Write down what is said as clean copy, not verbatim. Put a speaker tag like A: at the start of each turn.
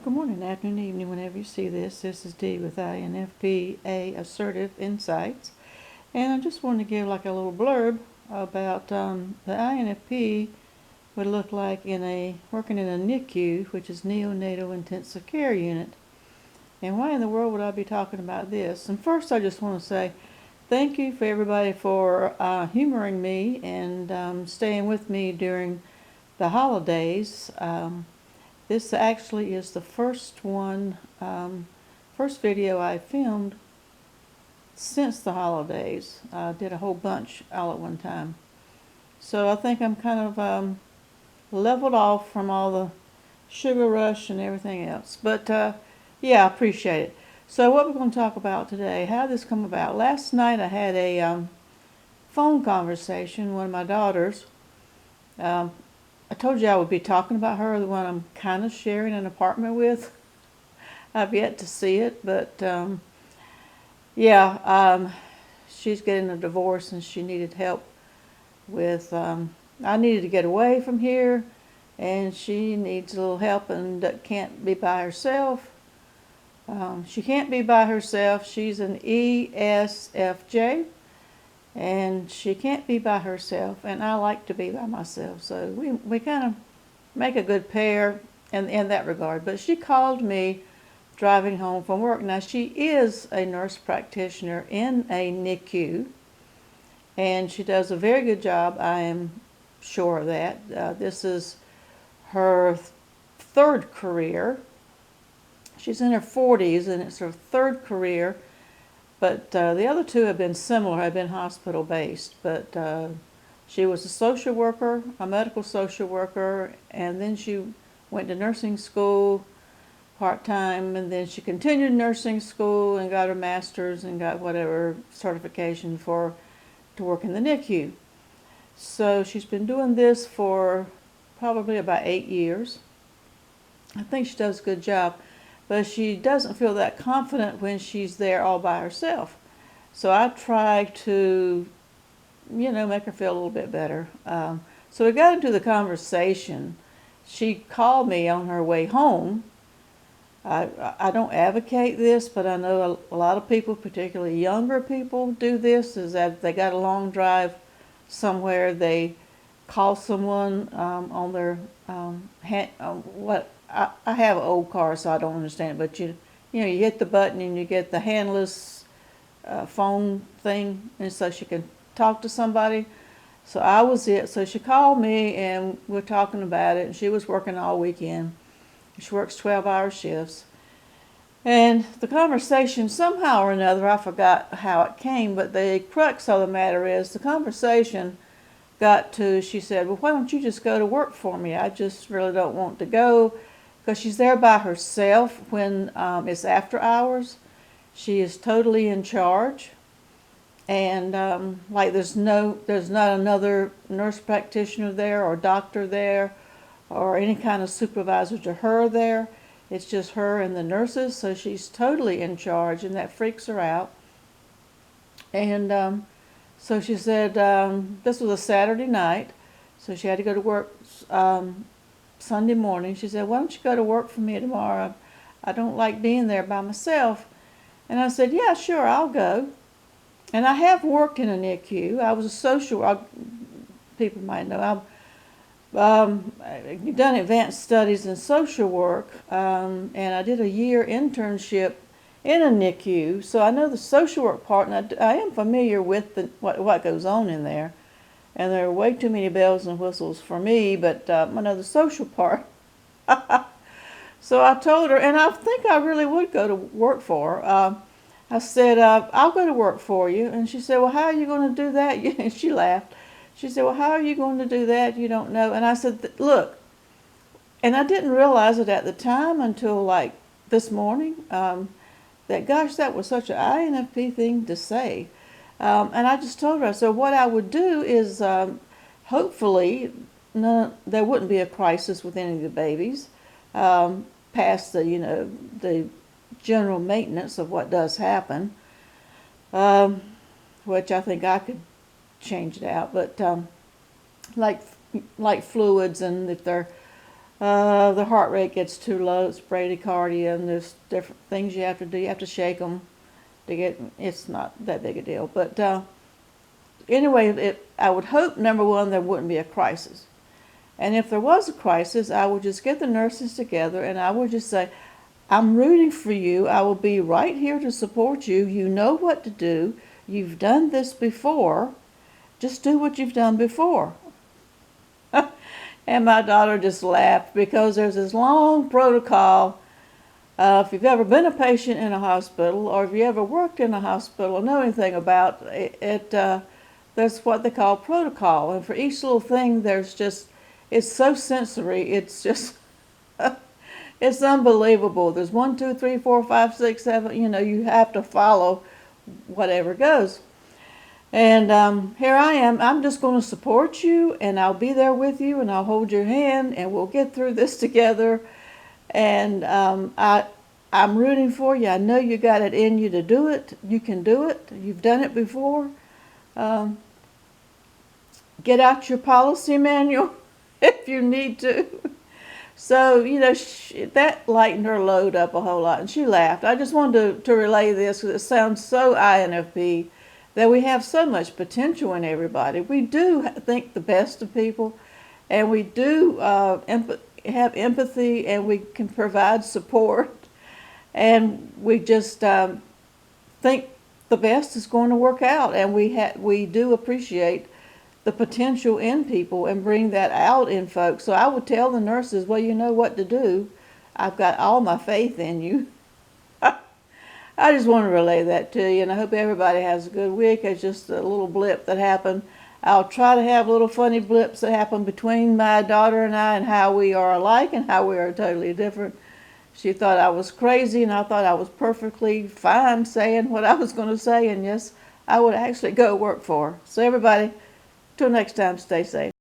A: Good morning, afternoon, evening, whenever you see this. This is Dee with INFP-A Assertive Insights. And I just wanted to give like a little blurb about the INFP would look like working in a NICU, which is Neonatal Intensive Care Unit. And why in the world would I be talking about this? And first I just want to say thank you for everybody for humoring me and staying with me during the holidays. This actually is the first video I filmed since the holidays. I did a whole bunch all at one time. So I think I'm kind of leveled off from all the sugar rush and everything else. But yeah, I appreciate it. So what we're going to talk about today, how did this come about? Last night I had a phone conversation with one of my daughters. I told you I would be talking about her, the one I'm kind of sharing an apartment with. I've yet to see it, but she's getting a divorce and she needed help with, I needed to get away from here and she needs a little help and can't be by herself. She can't be by herself. She's an ESFJ. And she can't be by herself, and I like to be by myself. So we kind of make a good pair in that regard. But she called me driving home from work. Now, she is a nurse practitioner in a NICU, and she does a very good job. I am sure of that. This is her third career. She's in her 40s, and it's her third career. But the other two have been similar, have been hospital-based. But she was a social worker, a medical social worker, and then she went to nursing school part-time, and then she continued nursing school and got her master's and got whatever certification to work in the NICU. So she's been doing this for probably about 8 years. I think she does a good job. But she doesn't feel that confident when she's there all by herself. So I try to, make her feel a little bit better. So we got into the conversation. She called me on her way home. I don't advocate this, but I know a lot of people, particularly younger people, do this, is that if they got a long drive somewhere, they call someone on their I have an old car, so I don't understand. But you hit the button and you get the handless phone thing, and so she can talk to somebody. So I was it. So she called me and we're talking about it. And she was working all weekend. She works 12-hour shifts. And the conversation, somehow or another, I forgot how it came, but the crux of the matter is the conversation got to, she said, well, why don't you just go to work for me? I just really don't want to go. Because she's there by herself when it's after hours. She is totally in charge. And there's not another nurse practitioner there or doctor there or any kind of supervisor to her there. It's just her and the nurses, so she's totally in charge, and that freaks her out. And so she said, this was a Saturday night, so she had to go to work Sunday morning. She said, why don't you go to work for me tomorrow? I don't like being there by myself. And I said, yeah, sure, I'll go. And I have worked in a NICU. I was a social, people might know, I've done advanced studies in social work, and I did a year internship in a NICU. So I know the social work part, and I am familiar with what goes on in there. And there are way too many bells and whistles for me, but I know the social part. So I told her, and I think I really would go to work for her. I said, I'll go to work for you. And she said, well, how are you going to do that? And she laughed. She said, well, how are you going to do that? You don't know. And I said, look, and I didn't realize it at the time until like this morning, that gosh, that was such an INFP thing to say. And I just told her, so what I would do is hopefully there wouldn't be a crisis with any of the babies past the general maintenance of what does happen, which I think I could change it out. But like fluids, and if they're the heart rate gets too low, it's bradycardia, and there's different things you have to do. You have to shake them to get, it's not that big a deal. But anyway, I would hope, number one, there wouldn't be a crisis. And if there was a crisis, I would just get the nurses together and I would just say, I'm rooting for you. I will be right here to support you. You know what to do. You've done this before. Just do what you've done before. And my daughter just laughed because there's this long protocol. If you've ever been a patient in a hospital, or if you ever worked in a hospital or know anything about it, there's what they call protocol. And for each little thing, it's so sensory. It's just, it's unbelievable. There's 1, 2, 3, 4, 5, 6, 7. You have to follow whatever goes. And here I am. I'm just going to support you, and I'll be there with you, and I'll hold your hand, and we'll get through this together. And I'm rooting for you. I know you got it in you to do it. You can do it. You've done it before. Get out your policy manual if you need to. So, that lightened her load up a whole lot, and she laughed. I just wanted to relay this because it sounds so INFP, that we have so much potential in everybody. We do think the best of people, and we do have empathy, and we can provide support, and we just think the best is going to work out, and we do appreciate the potential in people and bring that out in folks. So I would tell the nurses, well, you know what to do. I've got all my faith in you. I just want to relay that to you, and I hope everybody has a good week. It's just a little blip that happened. I'll try to have little funny blips that happen between my daughter and I, and how we are alike and how we are totally different. She thought I was crazy, and I thought I was perfectly fine saying what I was going to say, and yes, I would actually go work for her. So everybody, till next time, stay safe.